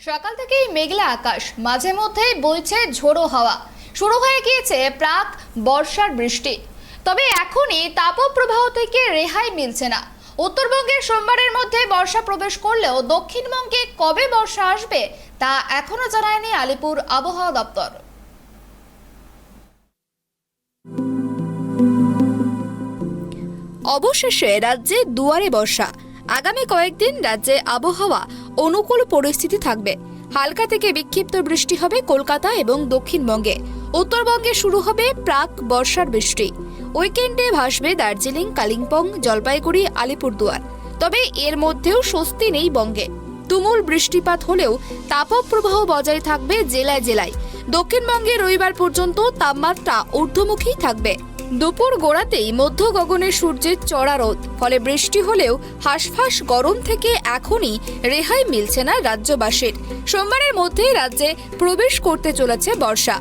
সকাল থেকেই মেঘলা আকাশ, মাঝে মধ্যেই বইছে ঝোড়ো হাওয়া। শুরু হয়ে গিয়েছে প্রাক বর্ষার বৃষ্টি। তবে এখনই তাপপ্রবাহ থেকে রেহাই মিলছে না। উত্তরবঙ্গের সোমবারের মধ্যে বর্ষা প্রবেশ করলেও দক্ষিণবঙ্গে কবে বর্ষা আসবে তা এখনো জানায়নি আলিপুর আবহাওয়া দপ্তর। অবশেষে রাজ্যে দুয়ারে বর্ষা। আগামী কয়েকদিন রাজ্যে আবহাওয়া অনুকূল পরিস্থিতি থাকবে। হালকা থেকে বিক্ষিপ্ত বৃষ্টি হবে কলকাতা এবং দক্ষিণবঙ্গে। উত্তরবঙ্গে শুরু হবে প্রাক বর্ষার বৃষ্টি। উইকেন্ডে ভাসবে দার্জিলিং, কালিম্পং, জলপাইগুড়ি, আলিপুরদুয়ার। তবে এর মধ্যেও স্বস্তি নেই বঙ্গে। তুমুল বৃষ্টিপাত হলেও তাপপ্রবাহ বজায় থাকবে জেলায় জেলায়। দক্ষিণবঙ্গে রবিবার পর্যন্ত তাপমাত্রা ঊর্ধ্বমুখী থাকবে। দুপুর গোড়াতেই মধ্য গগনে সূর্যের চড়া রোদ, ফলে বৃষ্টি হলেও হাঁসফাঁস গরম থেকে এখনই রেহাই মিলছে না রাজ্যবাসীর। সোমবারের মধ্যে রাজ্যে প্রবেশ করতে চলেছে বর্ষা,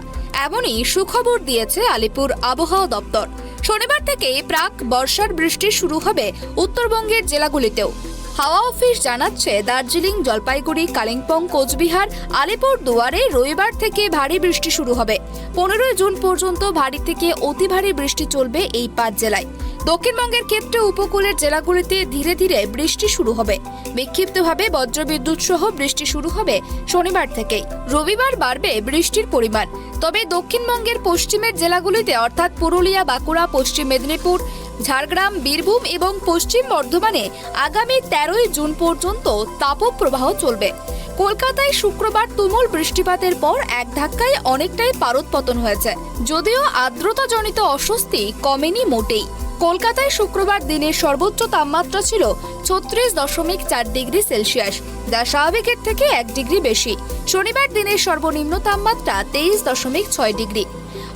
এমনই সুখবর দিয়েছে আলিপুর আবহাওয়া দপ্তর। শনিবার থেকেই প্রাক বর্ষার বৃষ্টি শুরু হবে উত্তরবঙ্গের জেলাগুলিতেও। হাওয়া অফিস জানাচ্ছে, দার্জিলিং, জলপাইগুড়ি, কালিম্পং, কোচবিহার, আলিপুরদুয়ারে রবিবার থেকে ভারী বৃষ্টি শুরু হবে। 15 জুন পর্যন্ত ভারী থেকে অতি ভারী বৃষ্টি চলবে এই 5 জেলায়। দক্ষিণবঙ্গের ক্ষেত্রে উপকূলের জেলাগুলিতে ধীরে ধীরে বৃষ্টি শুরু হবে। বিক্ষিপ্তভাবে বজ্রবিদ্যুৎ সহ বৃষ্টি শুরু হবে শনিবার থেকেই। রবিবার বাড়বে বৃষ্টির পরিমাণ। তবে দক্ষিণবঙ্গের পশ্চিমের জেলাগুলিতে অর্থাৎ পুরুলিয়া, বাঁকুড়া, পশ্চিম মেদিনীপুর, ঝাড়গ্রাম, বীরভূম এবং পশ্চিম বর্ধমানে আগামী 13 জুন পর্যন্ত তাপপ্রবাহ চলবে। কলকাতায় শুক্রবার তুমুল বৃষ্টিপাতের পর এক ধাক্কায় অনেকটাই পারদপতন হয়েছে, যদিও আর্দ্রতাজনিত অস্বস্তি কমেনি মোটেই। কলকাতায় শুক্রবার দিনের সর্বোচ্চ তাপমাত্রা ছিল 36.4 ডিগ্রি সেলসিয়াস, যা স্বাভাবিকের থেকে 1 ডিগ্রি বেশি। শনিবার দিনের সর্বনিম্ন তাপমাত্রা 23.6 ডিগ্রি।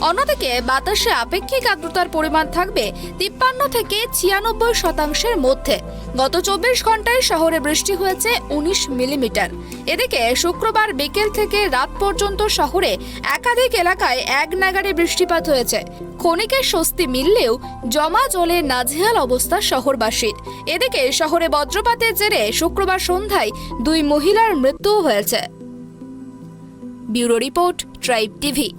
অন্যদিকে বাতাসে আপেক্ষিক আর্দ্রতার পরিমাণ থাকবে 53 থেকে 96% মধ্যে। গত 24 ঘন্টায় শহরে বৃষ্টি হয়েছে 19 মিলিমিটার। এদিকে শুক্রবার বিকেল থেকে রাত পর্যন্ত শহরে একাধিক এলাকায় এক নাগাড়ে বৃষ্টিপাত হয়েছে। ক্ষণিকের স্বস্তি মিললেও জমা জলে নাজেহাল অবস্থা শহরবাসীর। এদিকে শহরে বজ্রপাতের জেরে শুক্রবার সন্ধ্যায় 2 মহিলার মৃত্যুও হয়েছে। Bureau report, tribe TV.